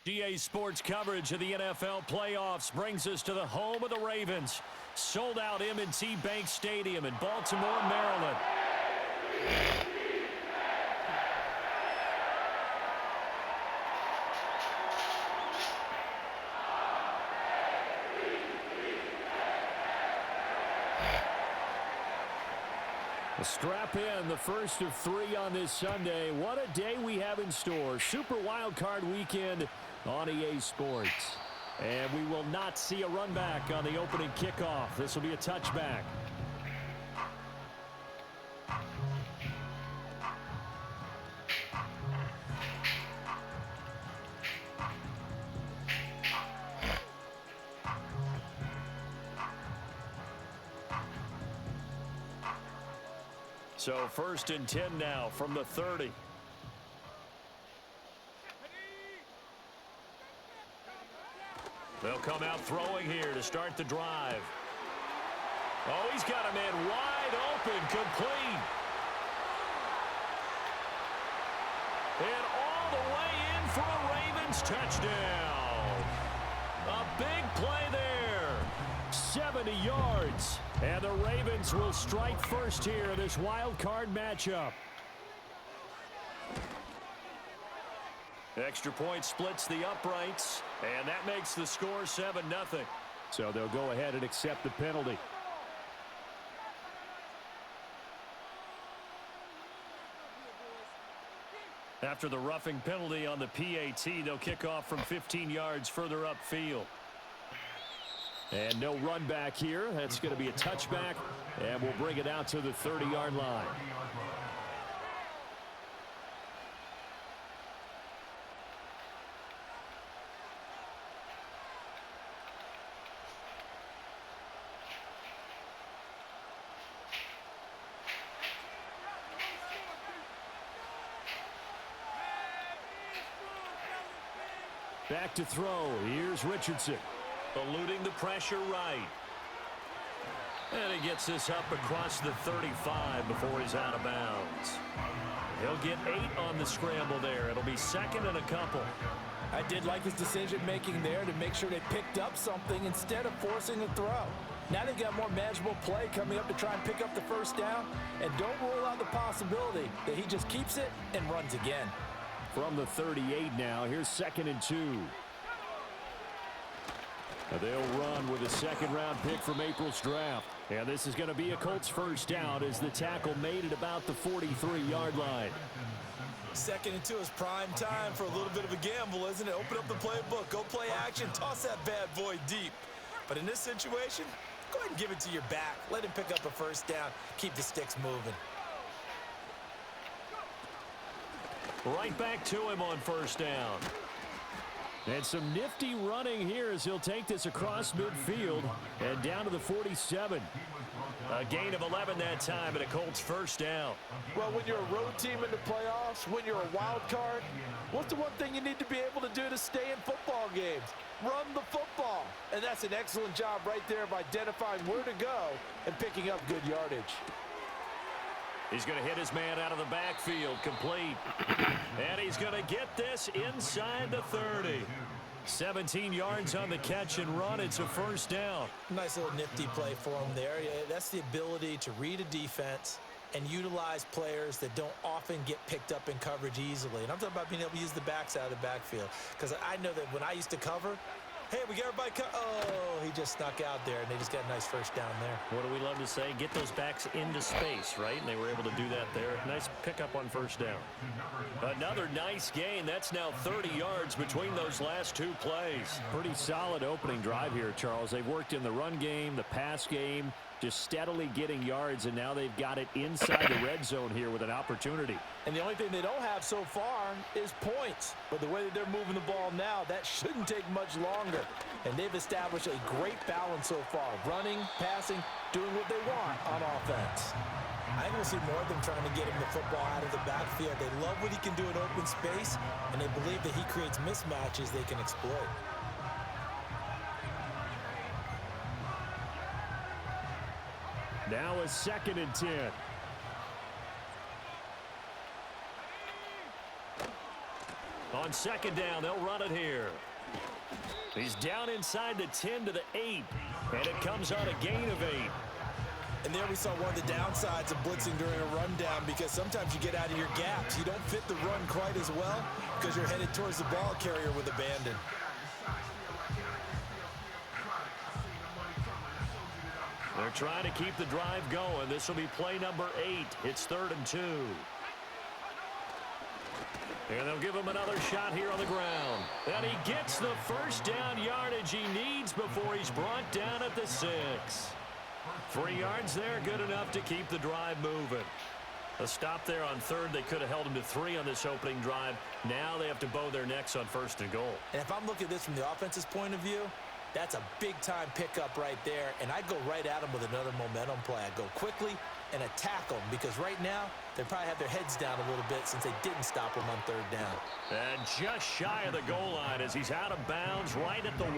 GA Sports coverage of the NFL playoffs brings us to the home of the Ravens. Sold out M&T Bank Stadium in Baltimore, Maryland. Strap in, the first of 3 on this Sunday. What a day we have in store. Super Wild Card Weekend on EA Sports. And we will not see a run back on the opening kickoff. This will be a touchback. So 1st and 10 now from the 30. They'll come out throwing here to start the drive. Oh, he's got a man wide open, complete. And all the way in for a Ravens touchdown. A big play there. 70 yards. And the Ravens will strike first here in this wild card matchup. Extra point splits the uprights, and that makes the score 7-0. So they'll go ahead and accept the penalty. After the roughing penalty on the PAT, they'll kick off from 15 yards further upfield. And no run back here. That's going to be a touchback, and we'll bring it out to the 30-yard line. Back to throw. Here's Richardson. Eluding the pressure right. And he gets this up across the 35 before he's out of bounds. He'll get 8 on the scramble there. It'll be 2nd and a couple. I did like his decision-making there to make sure they picked up something instead of forcing a throw. Now they've got more manageable play coming up to try and pick up the first down. And don't rule out the possibility that he just keeps it and runs again. From the 38 now, here's 2nd and 2. They'll run with a second-round pick from April's draft. And this is going to be a Colts first down as the tackle made it about the 43-yard line. 2nd and 2 is prime time for a little bit of a gamble, isn't it? Open up the playbook, go play action, toss that bad boy deep. But in this situation, go ahead and give it to your back. Let him pick up a first down. Keep the sticks moving. Right back to him on first down. And some nifty running here as he'll take this across midfield and down to the 47. A gain of 11 that time and a Colts first down. Well, when you're a road team in the playoffs, when you're a wild card, what's the one thing you need to be able to do to stay in football games? Run the football. And that's an excellent job right there of identifying where to go and picking up good yardage. He's going to hit his man out of the backfield, complete. And he's going to get this inside the 30. 17 yards on the catch and run. It's a first down. Nice little nifty play for him there. Yeah, that's the ability to read a defense and utilize players that don't often get picked up in coverage easily. And I'm talking about being able to use the backs out of the backfield. Because I know that when I used to cover, hey, we got everybody oh, he just snuck out there, and they just got a nice first down there. What do we love to say? Get those backs into space, right? And they were able to do that there. Nice pickup on first down. Another nice gain. That's now 30 yards between those last 2 plays. Pretty solid opening drive here, Charles. They've worked in the run game, the pass game, just steadily getting yards, and now they've got it inside the red zone here with an opportunity. And the only thing they don't have so far is points. But the way that they're moving the ball now, that shouldn't take much longer. And they've established a great balance so far. Running, passing, doing what they want on offense. I think we'll see more of them trying to get him the football out of the backfield. They love what he can do in open space, and they believe that he creates mismatches they can exploit. Now a 2nd and 10. On 2nd down, they'll run it here. He's down inside the 10 to the 8, and it comes on a gain of 8. And there we saw one of the downsides of blitzing during a rundown, because sometimes you get out of your gaps. You don't fit the run quite as well because you're headed towards the ball carrier with abandon. They're trying to keep the drive going. This will be play number 8. It's 3rd and 2. And they'll give him another shot here on the ground. And he gets the first down yardage he needs before he's brought down at the 6. 3 yards there, good enough to keep the drive moving. A stop there on 3rd. They could have held him to 3 on this opening drive. Now they have to bow their necks on 1st and goal. And if I'm looking at this from the offense's point of view, that's a big-time pickup right there, and I go right at them with another momentum play. I go quickly and attack them, because right now they probably have their heads down a little bit since they didn't stop him on 3rd down. And just shy of the goal line as he's out of bounds right at the 1.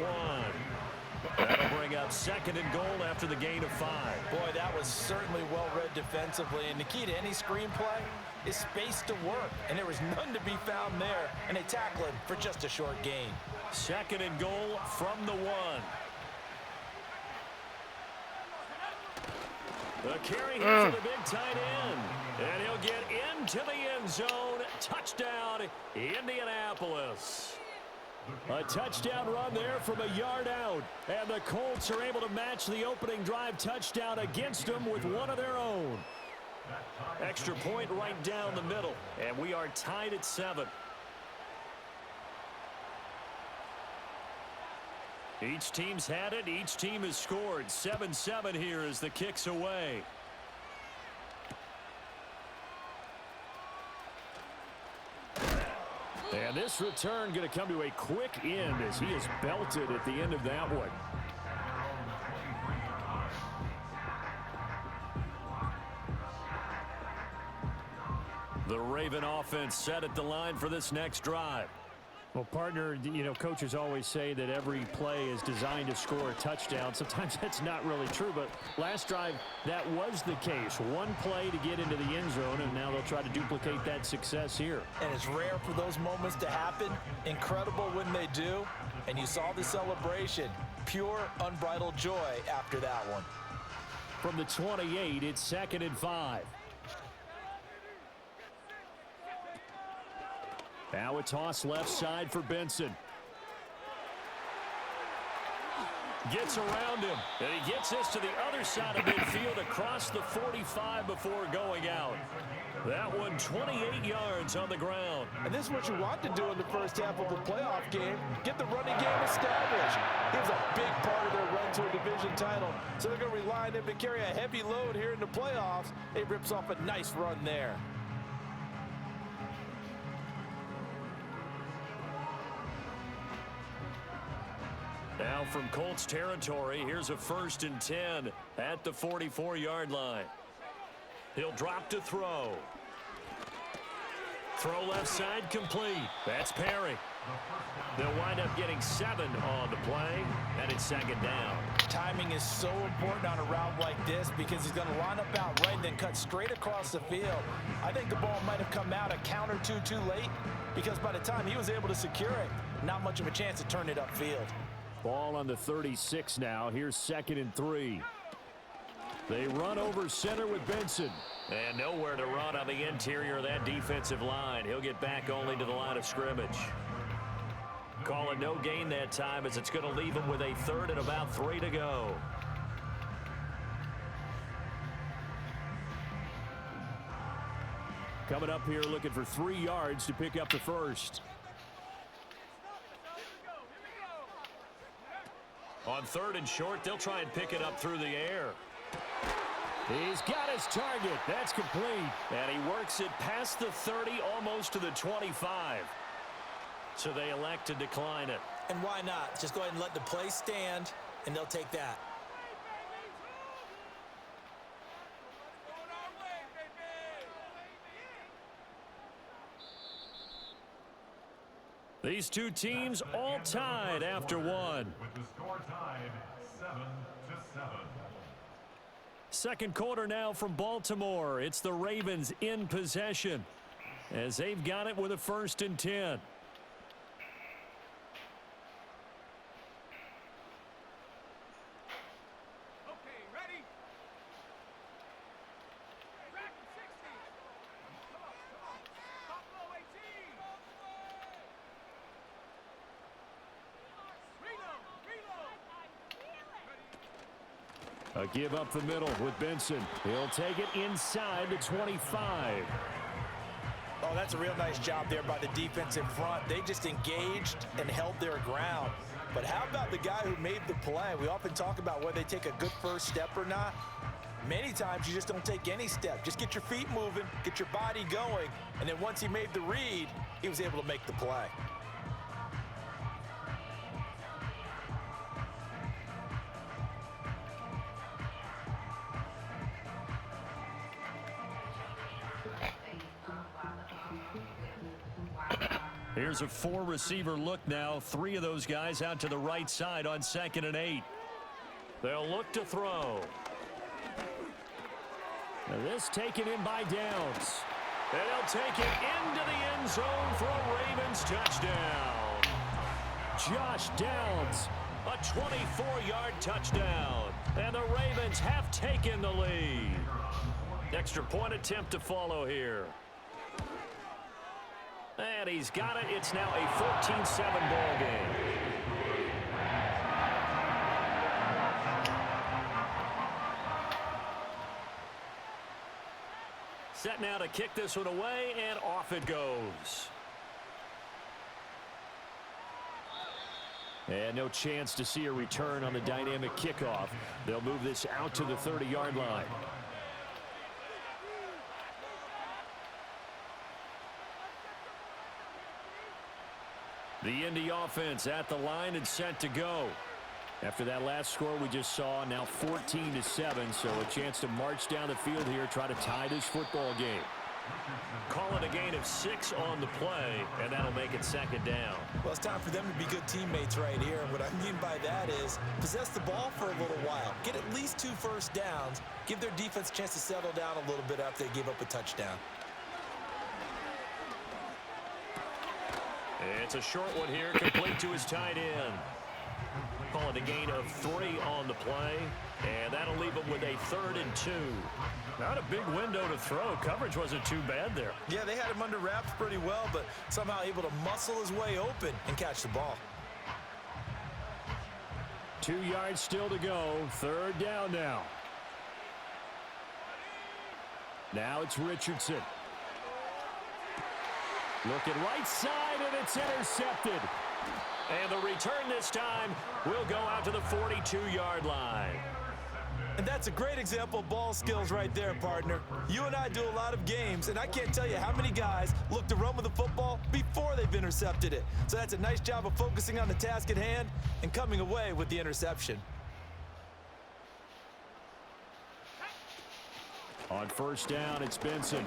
That'll bring up 2nd and goal after the gain of 5. Boy, that was certainly well-read defensively, and the key to any screenplay is space to work, and there was none to be found there, and they tackle him for just a short gain. 2nd and goal from the 1. The carry here for the big tight end. And he'll get into the end zone. Touchdown, Indianapolis. A touchdown run there from a yard out. And the Colts are able to match the opening drive touchdown against them with one of their own. Extra point right down the middle. And we are tied at 7. Each team's had it. Each team has scored. 7-7 here as the kick's away. And this return going to come to a quick end as he is belted at the end of that one. The Raven offense set at the line for this next drive. Well, partner, you know, coaches always say that every play is designed to score a touchdown. Sometimes that's not really true, but last drive, that was the case. One play to get into the end zone, and now they'll try to duplicate that success here. And it's rare for those moments to happen. Incredible when they do. And you saw the celebration. Pure, unbridled joy after that one. From the 28, it's 2nd and 5. Now a toss left side for Benson. Gets around him, and he gets this to the other side of midfield across the 45 before going out. That one 28 yards on the ground. And this is what you want to do in the first half of a playoff game. Get the running game established. He was a big part of their run to a division title. So they're going to rely on him to carry a heavy load here in the playoffs. He rips off a nice run there. Now from Colts territory, here's a 1st and 10 at the 44-yard line. He'll drop to throw. Throw left side complete. That's Perry. They'll wind up getting 7 on the play, and it's 2nd down. Timing is so important on a route like this because he's going to line up out right and then cut straight across the field. I think the ball might have come out a count or two too late because by the time he was able to secure it, not much of a chance to turn it upfield. Ball on the 36 now. Here's 2nd and 3. They run over center with Benson. And nowhere to run on the interior of that defensive line. He'll get back only to the line of scrimmage. Call it no gain that time as it's going to leave him with a 3rd and about 3 to go. Coming up here looking for 3 yards to pick up the first. On 3rd and short, they'll try and pick it up through the air. He's got his target. That's complete. And he works it past the 30, almost to the 25. So they elect to decline it. And why not? Just go ahead and let the play stand, and they'll take that. These two teams all tied after one. With the score tied 7-7. Second quarter now from Baltimore. It's the Ravens in possession as they've got it with a 1st and 10. A give up the middle with Benson. He'll take it inside the 25. Oh, that's a real nice job there by the defense in front. They just engaged and held their ground. But how about the guy who made the play? We often talk about whether they take a good first step or not. Many times you just don't take any step. Just get your feet moving, get your body going, and then once he made the read, he was able to make the play. Here's a 4-receiver look now. 3 of those guys out to the right side on 2nd and 8. They'll look to throw. Now this taken in by Downs. And he'll take it into the end zone for a Ravens touchdown. Josh Downs. A 24-yard touchdown. And the Ravens have taken the lead. Extra point attempt to follow here. And he's got it. It's now a 14-7 ball game. Set now to kick this one away, and off it goes. And no chance to see a return on the dynamic kickoff. They'll move this out to the 30-yard line. The Indy offense at the line and set to go. After that last score we just saw, now 14-7, so a chance to march down the field here, try to tie this football game. Call it a gain of 6 on the play, and that'll make it 2nd down. Well, it's time for them to be good teammates right here. And what I mean by that is possess the ball for a little while. Get at least 2 first downs. Give their defense a chance to settle down a little bit after they give up a touchdown. It's a short one here, complete to his tight end. Call it a gain of 3 on the play, and that'll leave him with a 3rd and 2. Not a big window to throw. Coverage wasn't too bad there. Yeah, they had him under wraps pretty well, but somehow able to muscle his way open and catch the ball. 2 yards still to go. 3rd down now. Now it's Richardson. Looking right side, and it's intercepted. And the return this time will go out to the 42-yard line. And that's a great example of ball skills right there, partner. You and I do a lot of games, and I can't tell you how many guys look to run with the football before they've intercepted it. So that's a nice job of focusing on the task at hand and coming away with the interception. On 1st down, it's Benson.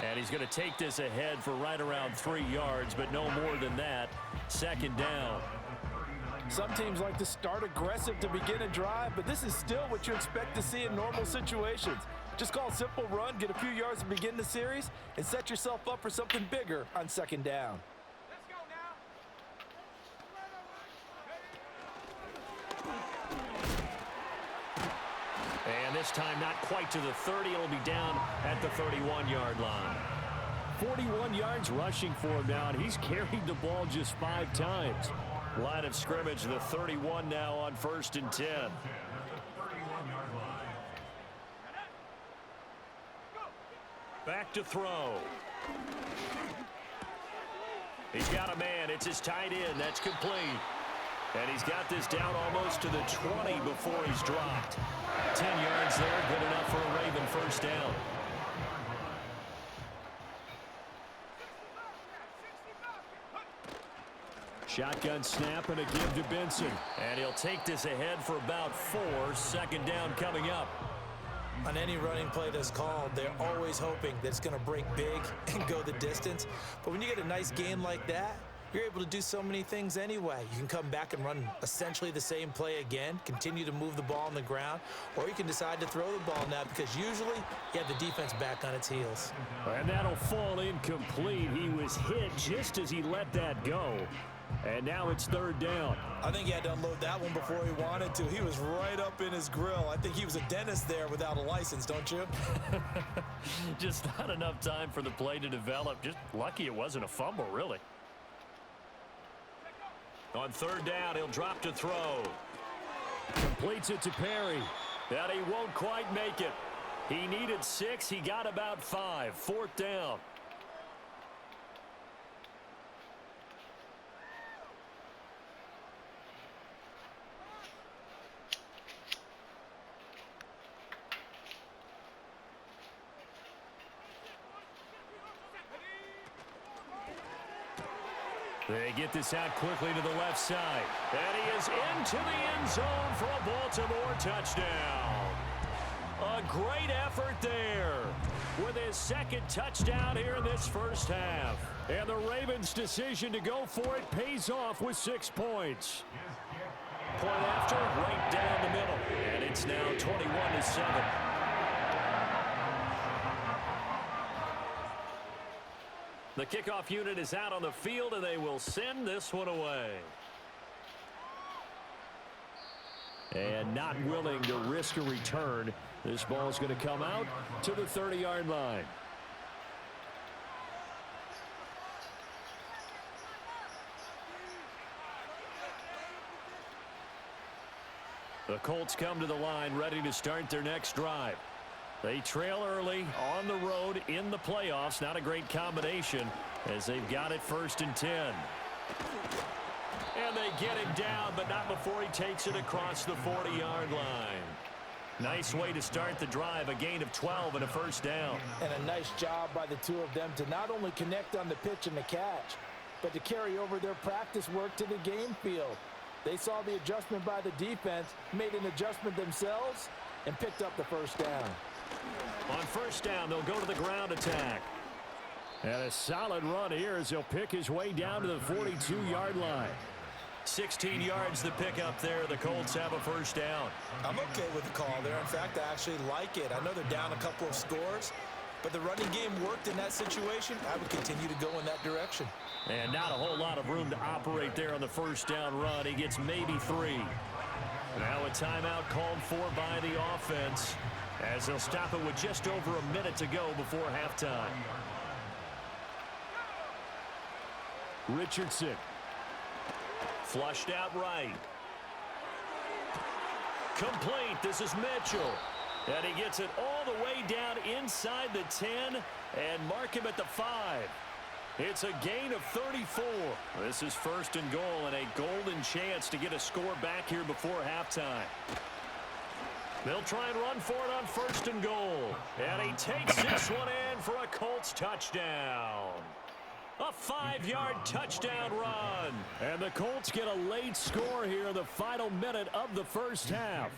And he's going to take this ahead for right around 3 yards, but no more than that. 2nd down. Some teams like to start aggressive to begin a drive, but this is still what you expect to see in normal situations. Just call a simple run, get a few yards to begin the series, and set yourself up for something bigger on 2nd down. And this time not quite to the 30. It'll be down at the 31-yard line. 41 yards rushing for him now, and he's carried the ball just 5 times. Line of scrimmage, the 31 now on 1st and 10. Back to throw. He's got a man. It's his tight end. That's complete. And he's got this down almost to the 20 before he's dropped. 10 yards there, good enough for a Raven first down. Shotgun snap and a give to Benson. And he'll take this ahead for about 4. Second down coming up. On any running play that's called, they're always hoping that it's going to break big and go the distance. But when you get a nice game like that, you're able to do so many things anyway. You can come back and run essentially the same play again, continue to move the ball on the ground, or you can decide to throw the ball now because usually you have the defense back on its heels. And that'll fall incomplete. He was hit just as he let that go. And now it's third down. I think he had to unload that one before he wanted to. He was right up in his grill. I think he was a dentist there without a license, don't you? Just not enough time for the play to develop. Just lucky it wasn't a fumble, really. On third down, he'll drop to throw. Completes it to Perry. And he won't quite make it. He needed 6. He got about 5. Fourth down. They get this out quickly to the left side. And he is into the end zone for a Baltimore touchdown. A great effort there with his second touchdown here in this first half. And the Ravens' decision to go for it pays off with 6 points. Point after, right down the middle. And it's now 21-7. The kickoff unit is out on the field, and they will send this one away. And not willing to risk a return. This ball is going to come out to the 30-yard line. The Colts come to the line, ready to start their next drive. They trail early on the road in the playoffs. Not a great combination as they've got it 1st and 10. And they get him down, but not before he takes it across the 40-yard line. Nice way to start the drive, a gain of 12 and a first down. And a nice job by the two of them to not only connect on the pitch and the catch, but to carry over their practice work to the game field. They saw the adjustment by the defense, made an adjustment themselves, and picked up the first down. On first down, they'll go to the ground attack. And a solid run here as he'll pick his way down to the 42-yard line. 16 yards the pickup there. The Colts have a first down. I'm okay with the call there. In fact, I actually like it. I know they're down a couple of scores, but the running game worked in that situation. I would continue to go in that direction. And not a whole lot of room to operate there on the first down run. He gets maybe 3. Now a timeout called for by the offense, as they'll stop it with just over a minute to go before halftime. Richardson. Flushed out right. Complete. This is Mitchell. And he gets it all the way down inside the 10 and mark him at the 5. It's a gain of 34. This is 1st and goal and a golden chance to get a score back here before halftime. They'll try and run for it on 1st and goal. And he takes this one in for a Colts touchdown. A 5-yard touchdown run. And the Colts get a late score here in the final minute of the first half.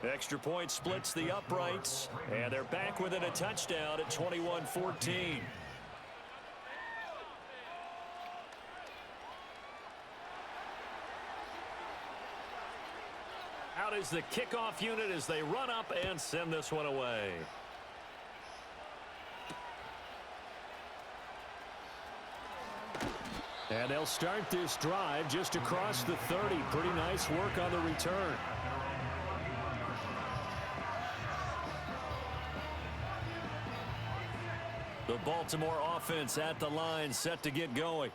Extra point splits the uprights, and they're back within a touchdown at 21-14. Out is the kickoff unit as they run up and send this one away. And they'll start this drive just across the 30. Pretty nice work on the return. The Baltimore offense at the line, set to get going.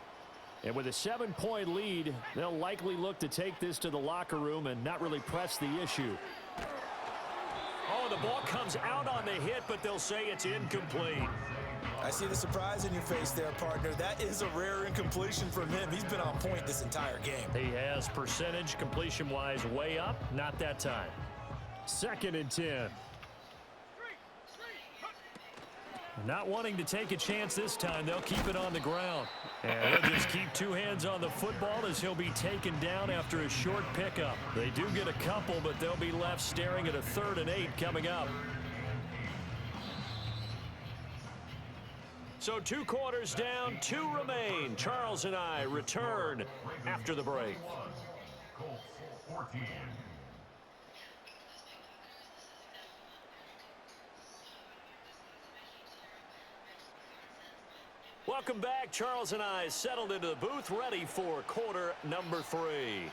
And with a 7-point lead, they'll likely look to take this to the locker room and not really press the issue. Oh, the ball comes out on the hit, but they'll say it's incomplete. I see the surprise in your face there, partner. That is a rare incompletion from him. He's been on point this entire game. He has percentage completion-wise way up. Not that time. 2nd and 10. Not wanting to take a chance this time. They'll keep it on the ground. And they'll just keep 2 hands on the football as he'll be taken down after a short pickup. They do get a couple, but they'll be left staring at a 3rd and 8 coming up. So 2 quarters down, 2 remain. Charles and I return after the break. Colts 14. Welcome back. Charles and I settled into the booth, ready for quarter number 3.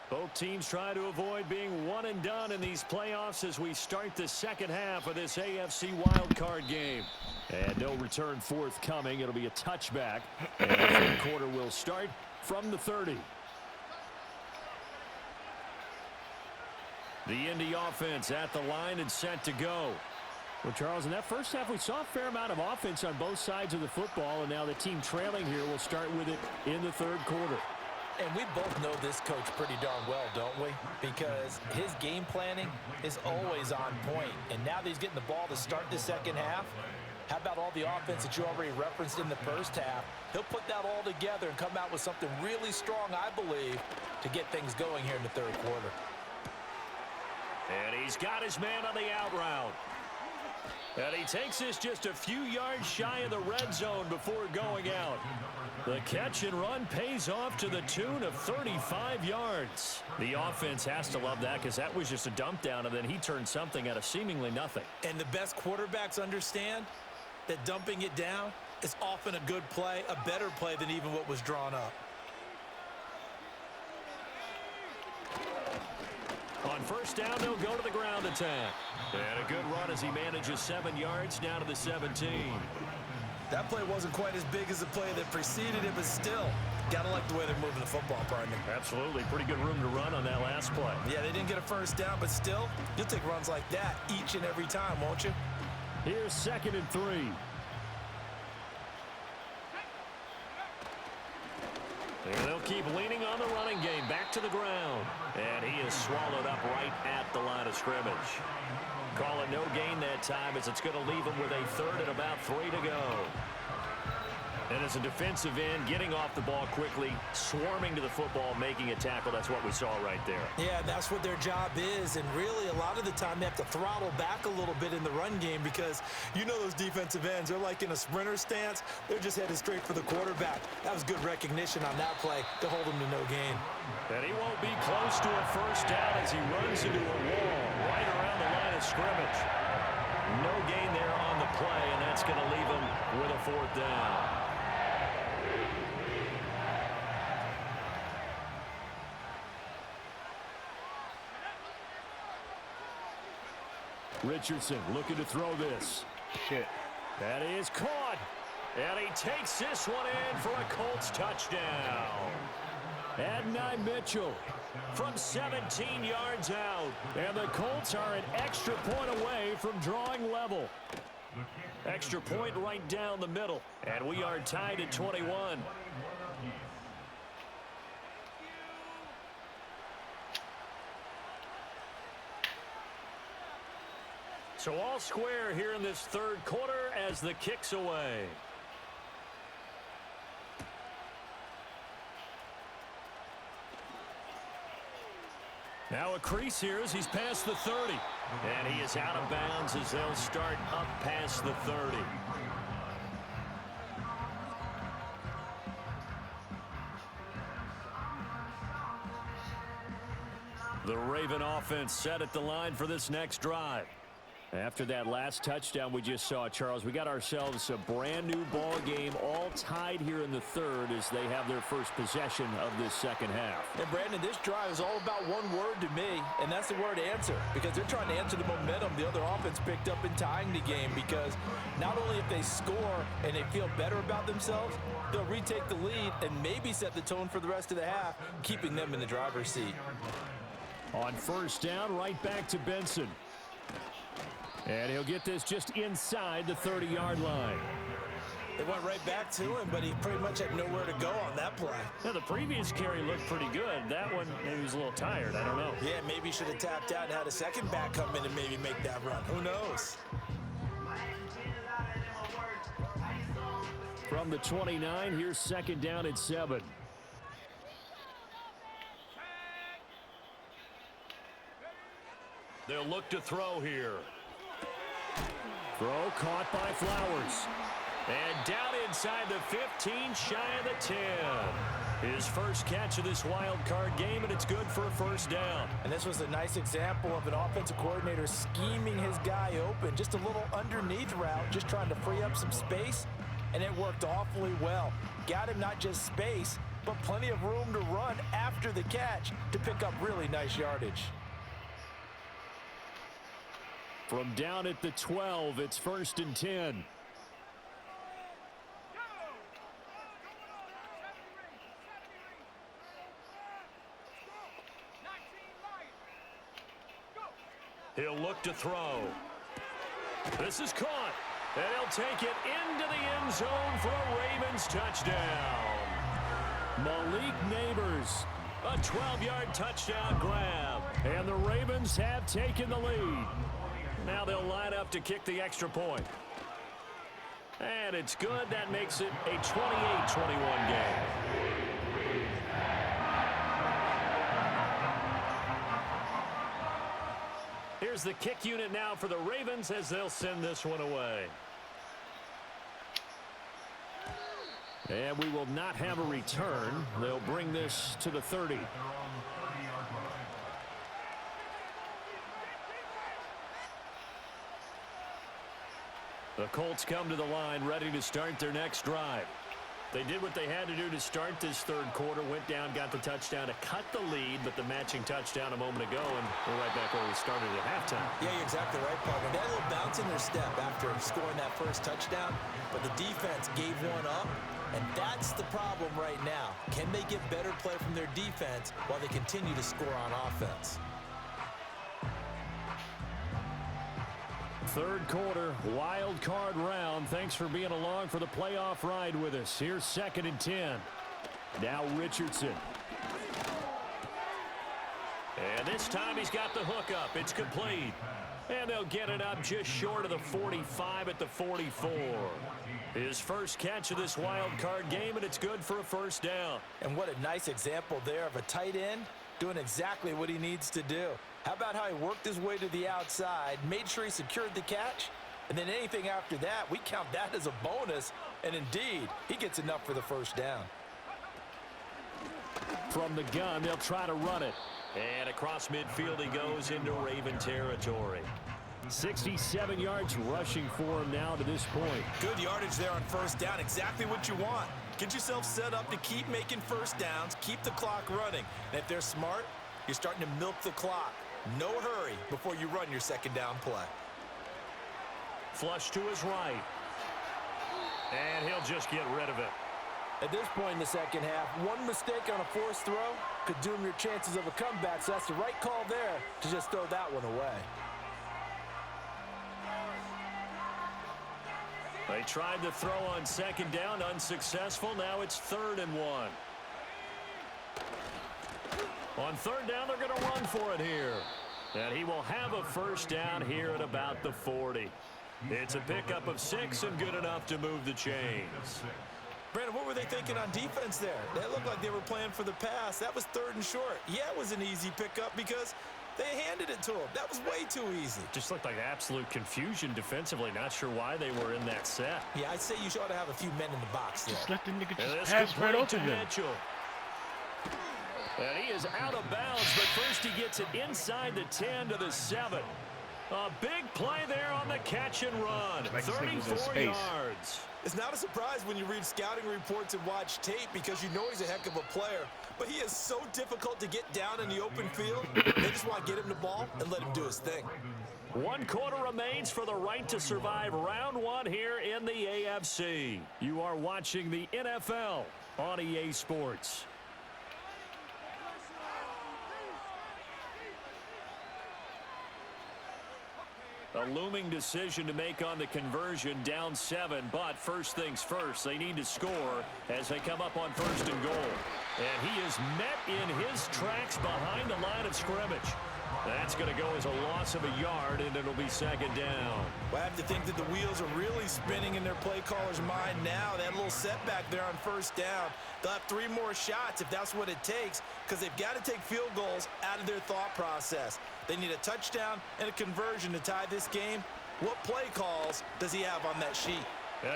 Both teams try to avoid being one and done in these playoffs as we start the second half of this AFC wildcard game. And no return forthcoming. It'll be a touchback. And the 3rd quarter will start from the 30. The Indy offense at the line and set to go. Well, Charles, in that first half, we saw a fair amount of offense on both sides of the football, and now the team trailing here will start with it in the 3rd quarter. And we both know this coach pretty darn well, don't we? Because his game planning is always on point. And now that he's getting the ball to start the second half, how about all the offense that you already referenced in the first half? He'll put that all together and come out with something really strong, I believe, to get things going here in the 3rd quarter. And he's got his man on the out route. And he takes this just a few yards shy of the red zone before going out. The catch and run pays off to the tune of 35 yards. The offense has to love that because that was just a dump down, and then he turned something out of seemingly nothing. And the best quarterbacks understand that dumping it down is often a good play, a better play than even what was drawn up. On first down, they'll go to the ground attack. And a good run as he manages 7 yards down to the 17. That play wasn't quite as big as the play that preceded it, but still, gotta like the way they're moving the football, partner. Absolutely. Pretty good room to run on that last play. Yeah, they didn't get a first down, but still, you'll take runs like that each and every time, won't you? Here's 2nd and 3. And they'll keep leaning on the running game. Back to the ground. And he is swallowed up right at the line of scrimmage. Call it no gain that time as it's going to leave him with a 3rd and about 3 to go. And as a defensive end, getting off the ball quickly, swarming to the football, making a tackle. That's what we saw right there. Yeah, that's what their job is. And really, a lot of the time, they have to throttle back a little bit in the run game because you know those defensive ends, they're like in a sprinter stance. They're just headed straight for the quarterback. That was good recognition on that play to hold him to no gain. And he won't be close to a first down as he runs into a wall right around the line of scrimmage. No gain there on the play, and that's going to leave him with a 4th down. Richardson looking to throw this. That is caught. And he takes this one in for a Colts touchdown. Adonai Mitchell From 17 yards out. And the Colts are an extra point away from drawing level. Extra point right down the middle. And we are tied at 21. So all square here in this 3rd quarter as the kick's away. Now a crease here as he's past the 30. And he is out of bounds as they'll start up past the 30. The Raven offense set at the line for this next drive. After that last touchdown we just saw, Charles, we got ourselves a brand new ball game, all tied here in the 3rd as they have their first possession of this second half. And Brandon, this drive is all about one word to me, and that's the word answer, because they're trying to answer the momentum the other offense picked up in tying the game, because not only if they score and they feel better about themselves, they'll retake the lead and maybe set the tone for the rest of the half, keeping them in the driver's seat. On first down, right back to Benson. And he'll get this just inside the 30-yard line. They went right back to him, but he pretty much had nowhere to go on that play. Now, the previous carry looked pretty good. That one, maybe he was a little tired. I don't know. Yeah, maybe he should have tapped out and had a second back come in and maybe make that run. Who knows? From the 29, here's second down at 7. They'll look to throw here. Throw caught by Flowers. And down inside the 15, shy of the 10. His first catch of this wild card game, and it's good for a first down. And this was a nice example of an offensive coordinator scheming his guy open. Just a little underneath route, just trying to free up some space, and it worked awfully well. Got him not just space, but plenty of room to run after the catch to pick up really nice yardage. From down at the 12, it's 1st and 10. He'll look to throw. This is caught. And he'll take it into the end zone for a Ravens touchdown. Malik Neighbors. A 12-yard touchdown grab. And the Ravens have taken the lead. Now they'll line up to kick the extra point. And it's good. That makes it a 28-21 game. Here's the kick unit now for the Ravens as they'll send this one away. And we will not have a return. They'll bring this to the 30. The Colts come to the line ready to start their next drive. They did what they had to do to start this third quarter, went down, got the touchdown to cut the lead, but the matching touchdown a moment ago, and we're right back where we started at halftime. Yeah, you're exactly right, partner. They had a little bounce in their step after scoring that first touchdown, but the defense gave one up, and that's the problem right now. Can they get better play from their defense while they continue to score on offense? Third quarter, wild card round. Thanks for being along for the playoff ride with us. Here's 2nd and 10. Now Richardson. And this time he's got the hook up. It's complete. And they'll get it up just short of the 45 at the 44. His first catch of this wild card game, and it's good for a first down. And what a nice example there of a tight end doing exactly what he needs to do. How about how he worked his way to the outside, made sure he secured the catch, and then anything after that, we count that as a bonus. And indeed, he gets enough for the first down. From the gun, they'll try to run it. And across midfield he goes into Raven territory. 67 yards rushing for him now to this point. Good yardage there on first down. Exactly what you want. Get yourself set up to keep making first downs, keep the clock running. And if they're smart, you're starting to milk the clock. No hurry before you run your second down play. Flush to his right. And he'll just get rid of it. At this point in the second half, one mistake on a forced throw could doom your chances of a comeback, so that's the right call there to just throw that one away. They tried to throw on second down, unsuccessful. Now it's 3rd and 1. On third down, they're going to run for it here. And he will have a first down here at about the 40. It's a pickup of 6 and good enough to move the chains. Brandon, what were they thinking on defense there? They looked like they were playing for the pass. That was 3rd and short. Yeah, it was an easy pickup because they handed it to him. That was way too easy. Just looked like absolute confusion defensively. Not sure why they were in that set. Yeah, I'd say you ought to have a few men in the box there. Just let the nigga just pass right over them. And he is out of bounds, but first he gets it inside the 10 to the 7. A big play there on the catch and run. Like 34 yards. It's not a surprise when you read scouting reports and watch tape because you know he's a heck of a player. But he is so difficult to get down in the open field. They just want to get him the ball and let him do his thing. 1 quarter remains for the right to survive round 1 here in the AFC. You are watching the NFL on EA Sports. A looming decision to make on the conversion, down 7. But first things first, they need to score as they come up on 1st and goal. And he is met in his tracks behind the line of scrimmage. That's going to go as a loss of a yard, and it'll be 2nd down. Well, I have to think that the wheels are really spinning in their play caller's mind now. That little setback there on 1st down. They'll have 3 more shots if that's what it takes, because they've got to take field goals out of their thought process. They need a touchdown and a conversion to tie this game. What play calls does he have on that sheet?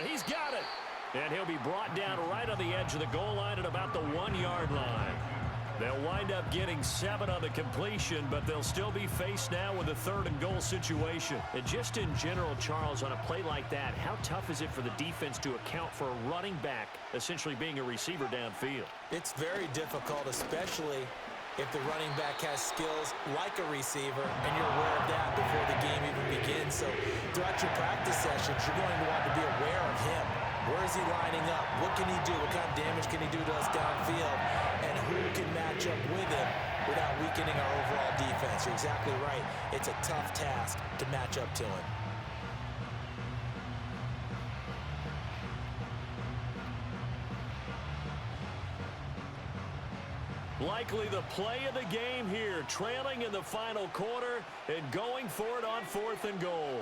He's got it. And he'll be brought down right on the edge of the goal line at about the 1-yard line. They'll wind up getting 7 on the completion, but they'll still be faced now with a 3rd and goal situation. And just in general, Charles, on a play like that, how tough is it for the defense to account for a running back essentially being a receiver downfield? It's very difficult, especially if the running back has skills like a receiver, and you're aware of that before the game even begins. So throughout your practice sessions, you're going to want to be aware of him. Where is he lining up? What can he do? What kind of damage can he do to us downfield? And who can match up with him without weakening our overall defense? You're exactly right. It's a tough task to match up to him. Likely the play of the game here, trailing in the final quarter and going for it on 4th and goal.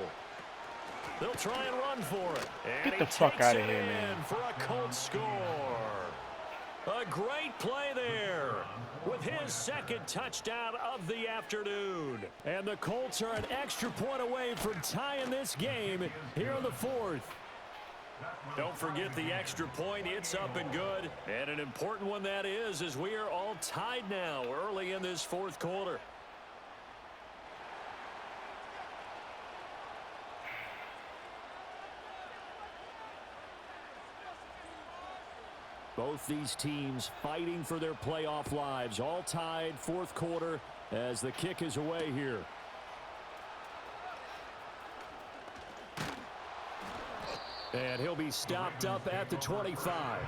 They'll try and run for it. And Get the fuck out of here, in man. for a Colts score. A great play there with his 2nd touchdown of the afternoon. And the Colts are an extra point away from tying this game here in the 4th. Don't forget the extra point. It's up and good. And an important one that is, as we are all tied now early in this 4th quarter. Both these teams fighting for their playoff lives, all tied 4th quarter as the kick is away here. And he'll be stopped up at the 25.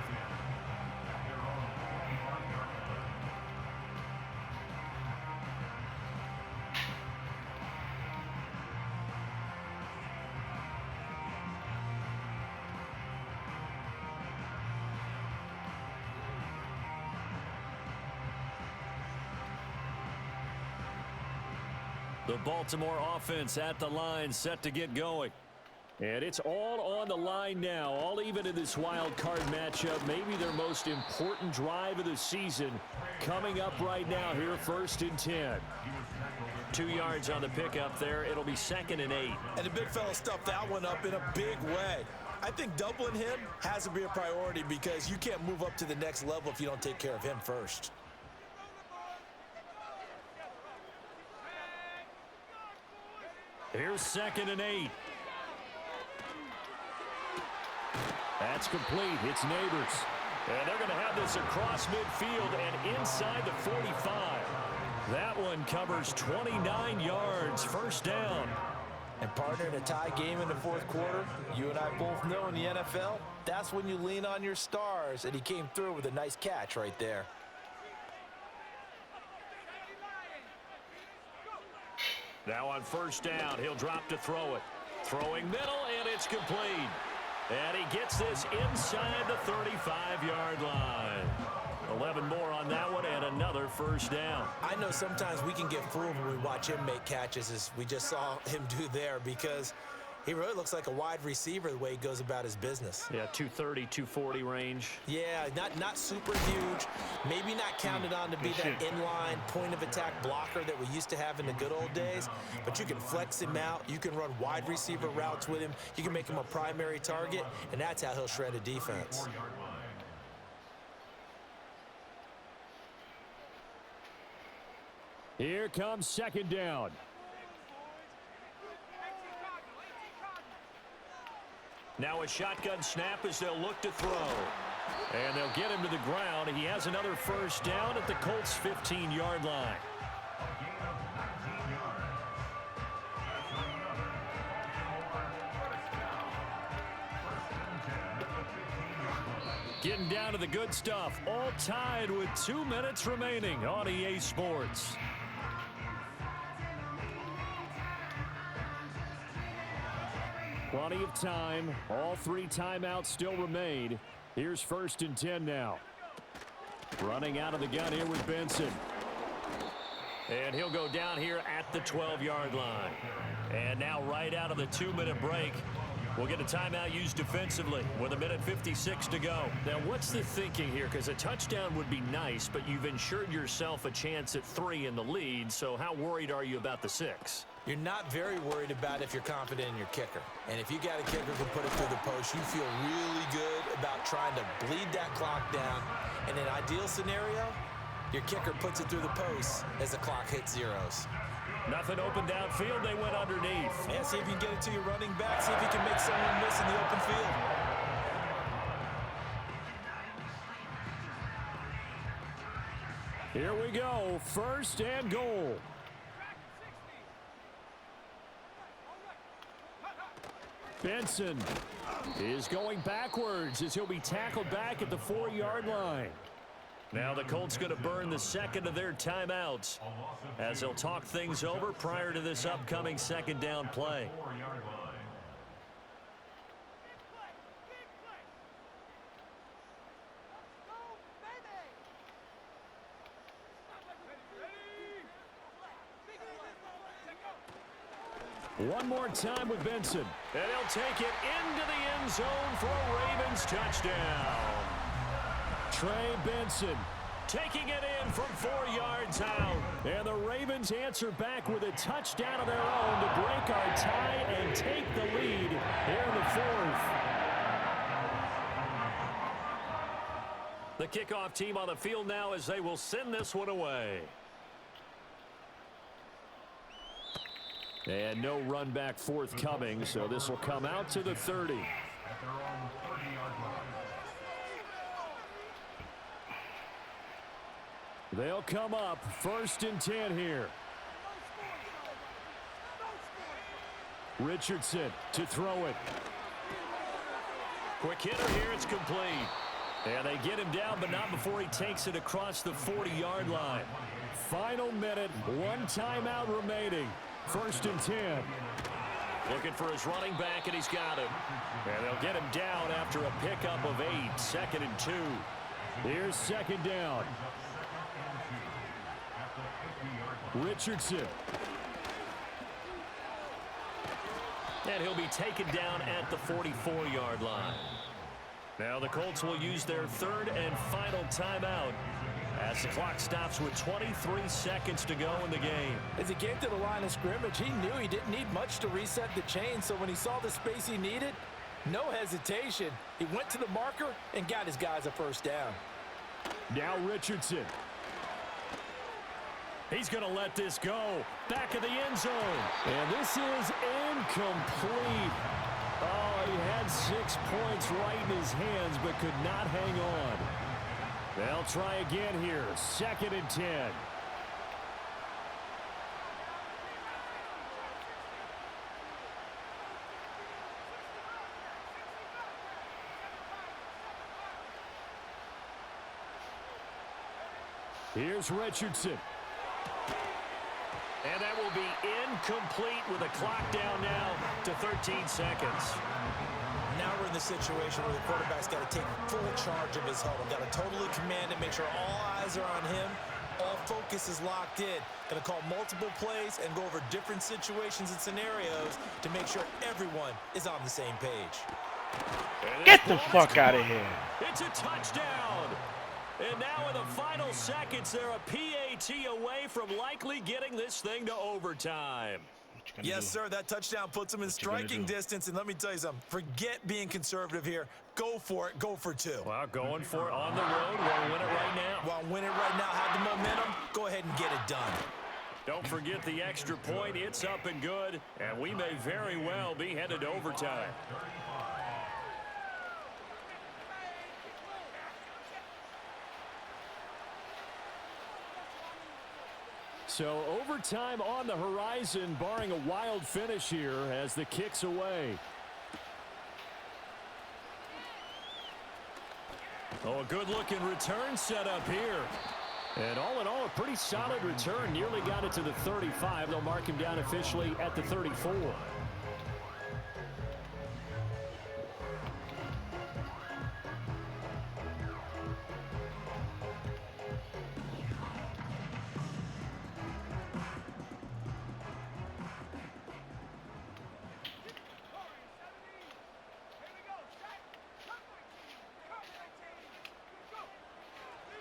The Baltimore offense at the line, set to get going. And it's all on the line now, all even in this wild card matchup. Maybe their most important drive of the season coming up right now here, 1st and 10. 2 yards on the pickup there. It'll be 2nd and 8. And the big fella stuffed that one up in a big way. I think doubling him has to be a priority because you can't move up to the next level if you don't take care of him first. Here's 2nd and 8. That's complete. It's Neighbors. And they're going to have this across midfield and inside the 45. That one covers 29 yards. 1st down. And partner, in a tie game in the 4th quarter, you and I both know in the NFL, that's when you lean on your stars. And he came through with a nice catch right there. Now on 1st down, he'll drop to throw it. Throwing middle, and it's complete. And he gets this inside the 35-yard line. 11 more on that one, and another 1st down. I know sometimes we can get fooled when we watch him make catches, as we just saw him do there, because he really looks like a wide receiver the way he goes about his business. Yeah, 230, 240 range. Yeah, not super huge. Maybe not counted on to be that inline point-of-attack blocker that we used to have in the good old days. But you can flex him out. You can run wide receiver routes with him. You can make him a primary target, and that's how he'll shred a defense. Here comes 2nd down. Now a shotgun snap as they'll look to throw. And they'll get him to the ground. He has another 1st down at the Colts' 15-yard line. Getting down to the good stuff. All tied with 2 minutes remaining on EA Sports. Plenty of time. All 3 timeouts still remain. Here's 1st and 10 now. Running out of the gun here with Benson. And he'll go down here at the 12-yard line. And now right out of the 2-minute break, we'll get a timeout used defensively with 1:56 to go. Now, what's the thinking here? Because a touchdown would be nice, but you've ensured yourself a chance at 3 in the lead, so how worried are you about the 6? You're not very worried about if you're confident in your kicker. And if you got a kicker who can put it through the post, you feel really good about trying to bleed that clock down. In an ideal scenario, your kicker puts it through the post as the clock hits zeros. Nothing open downfield. They went underneath. Yeah, see if you can get it to your running back. See if you can make someone miss in the open field. Here we go. 1st and goal. Benson is going backwards as he'll be tackled back at the 4-yard line. Now the Colts going to burn the 2nd of their timeouts as they'll talk things over prior to this upcoming 2nd down play. One more time with Benson. And he'll take it into the end zone for a Ravens touchdown. Trey Benson taking it in from 4 yards out. And the Ravens answer back with a touchdown of their own to break our tie and take the lead here in the 4th. The kickoff team on the field now as they will send this one away. And no run back forthcoming, so this will come out to the 30. They'll come up 1st and 10 here. Richardson to throw it. Quick hitter here, it's complete. And they get him down, but not before he takes it across the 40-yard line. Final minute, 1 timeout remaining. 1st and 10. Looking for his running back, and he's got him. And they'll get him down after a pickup of 8. 2nd and 2. Here's 2nd down. Richardson. And he'll be taken down at the 44-yard line. Now the Colts will use their 3rd and final timeout as the clock stops with 23 seconds to go in the game. As he came to the line of scrimmage, he knew he didn't need much to reset the chain, so when he saw the space he needed, no hesitation. He went to the marker and got his guys a 1st down. Now Richardson. He's going to let this go. Back of the end zone. And this is incomplete. Oh, he had 6 points right in his hands, but could not hang on. They'll try again here. 2nd and 10. Here's Richardson. And that will be incomplete with a clock down now to 13 seconds. Now we're in the situation where the quarterback's got to take full charge of his huddle. Got to totally command it, make sure all eyes are on him. All focus is locked in. Going to call multiple plays and go over different situations and scenarios to make sure everyone is on the same page. Get the fuck out of here. It's a touchdown. And now in the final seconds, they're a PAT away from likely getting this thing to overtime. Yes, sir. That touchdown puts them in striking distance. And let me tell you something. Forget being conservative here. Go for it. Go for 2. Well, going for it on the road. Want to win it right now. Well, win it right now. Have the momentum. Go ahead and get it done. Don't forget the extra point. It's up and good. And we may very well be headed to overtime. So overtime on the horizon, barring a wild finish here as the kick's away. Oh, a good-looking return set up here. And all in all, a pretty solid return. Nearly got it to the 35. They'll mark him down officially at the 34.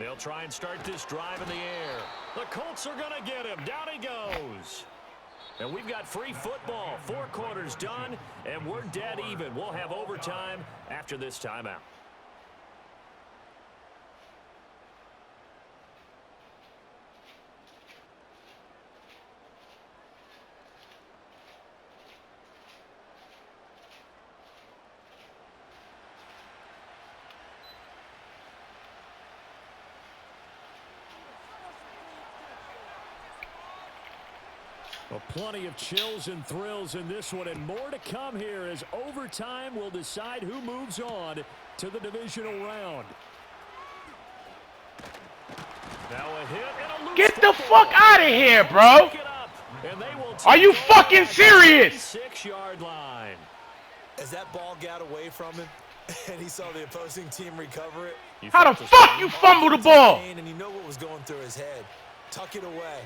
They'll try and start this drive in the air. The Colts are going to get him. Down he goes. And we've got free football. 4 quarters done, and we're dead even. We'll have overtime after this timeout. Well, plenty of chills and thrills in this one, and more to come here as overtime will decide who moves on to the divisional round. Now a hit and a loose Get the football. fuck out of here, bro. Pick it up, and they will Are you take fucking it back serious? to the 6-yard line. As that ball got away from him and he saw the opposing team recover it. How the fuck you fumble the ball? And you know what was going through his head. Tuck it away.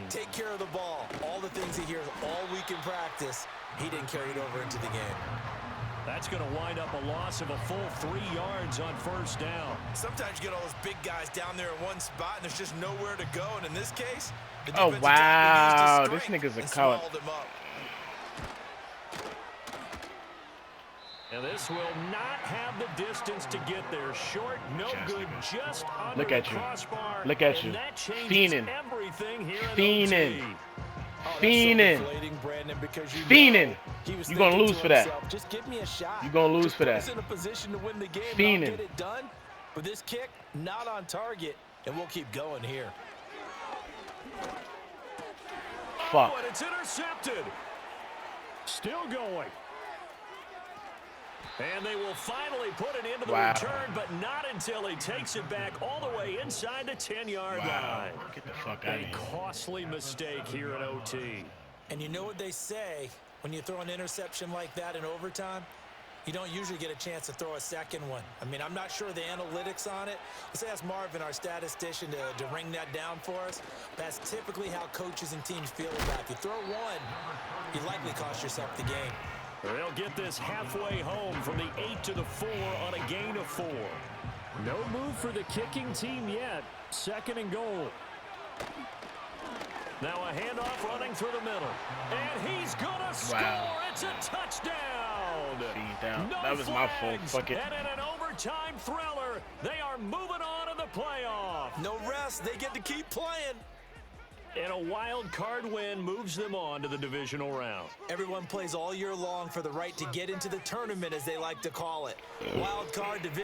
Take care of the ball. All the things he hears all week in practice, he didn't carry it over into the game. That's going to wind up a loss of a full 3 yards on first down. Sometimes you get all those big guys down there in one spot, and there's just nowhere to go. And in this case, the Oh, defensive wow. tackle used his This nigga's a strength coward. and swallowed him up. And this will not have the distance to get there. Short, no good, just under Look at the you. crossbar. Look at and you. That changes Fiending. everything here in Fiending. OT. Fiending. Fiending. You're going to lose for that. Just give me a shot. You're going to lose for that. Just put us in a position to win the game. Fiending. I'll get it done. But this kick, not on target, and we'll keep going here. Fuck. Oh, and it's intercepted. Still going. And they will finally put it into the Wow. return, but not until he takes it back all the way inside the 10-yard Wow. line. Get the fuck out of A here. costly mistake here in OT. And you know what they say, when you throw an interception like that in overtime, you don't usually get a chance to throw a second one. I mean, I'm not sure the analytics on it. Let's ask Marvin, our statistician, to ring that down for us. That's typically how coaches and teams feel about it. If you throw one, you likely cost yourself the game. They'll get this halfway home from the 8 to the 4 on a gain of 4. No move for the kicking team yet. 2nd and goal. Now a handoff running through the middle. And he's going to score. Wow. It's a touchdown. Feed down. No That was my fault. flags. Fuck it. And in an overtime thriller, they are moving on to the playoff. No rest. They get to keep playing. And a wild card win moves them on to the divisional round. Everyone plays all year long for the right to get into the tournament, as they like to call it. Wild card division.